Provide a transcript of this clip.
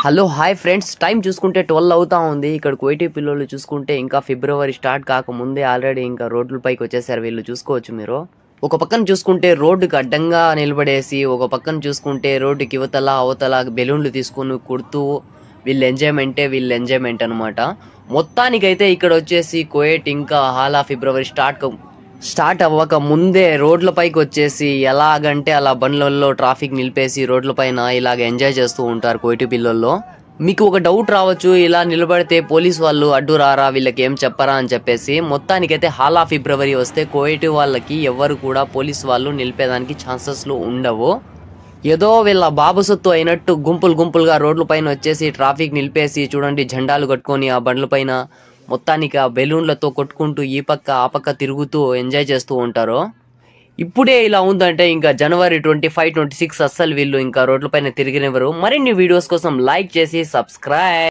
Hello hi friends, time చూసుకుంటే 12 అవుతా ఉంది. ఇక్కడ కోయిటీ పిల్లలు చూసుకుంటే ఇంకా ఫిబ్రవరి స్టార్ట్ కాకముందే ఆల్రెడీ ఇంకా రోడ్లపైకి వచ్చేసారు. వీళ్ళు చూసుకోవచ్చు మీరు. ఒక పక్కన చూసుకుంటే రోడ్డుకి అడ్డంగా నిలబడేసి, ఒక పక్కన చూసుకుంటే రోడ్డుకి యువతల అవతల బెలూన్లు తీసుకొని కుడుతూ వీళ్ళ ఎంజాయ్మెంట్ అనమాట. మొత్తానికైతే ఇక్కడ వచ్చేసి కువైట్ ఇంకా హాలా ఫిబ్రవరి స్టార్ట్ అవ్వక ముందే రోడ్లపైకి వచ్చేసి ఎలాగంటే అలా బండ్లలో ట్రాఫిక్ నిలిపేసి రోడ్లపైన ఇలాగ ఎంజాయ్ చేస్తూ ఉంటారు కోయిటీ పిల్లల్లో. మీకు ఒక డౌట్ రావచ్చు, ఇలా నిలబడితే పోలీస్ వాళ్ళు అడ్డు రారా, వీళ్ళకి ఏం చెప్పరా అని చెప్పేసి. మొత్తానికైతే హాలా ఫిబ్రవరి వస్తే కోయిటీ వాళ్ళకి ఎవరు కూడా పోలీస్ వాళ్ళు నిలిపేదానికి ఛాన్సెస్లు ఉండవు. ఏదో వీళ్ళ బాబు సొత్తు అయినట్టు గుంపులుగా రోడ్ల పైన వచ్చేసి ట్రాఫిక్ నిలిపేసి చూడండి, జెండాలు కట్టుకొని ఆ బండ్ల పైన మొత్తానికి ఆ బెలూన్లతో కొట్టుకుంటూ ఈ పక్క ఆ పక్క తిరుగుతూ ఎంజాయ్ చేస్తూ ఉంటారు. ఇప్పుడే ఇలా ఉందంటే ఇంకా జనవరి 25, 26 అస్సలు వీళ్ళు ఇంకా రోడ్ల పైన తిరిగినెవరు. మరిన్ని వీడియోస్ కోసం లైక్ చేసి సబ్స్క్రైబ్.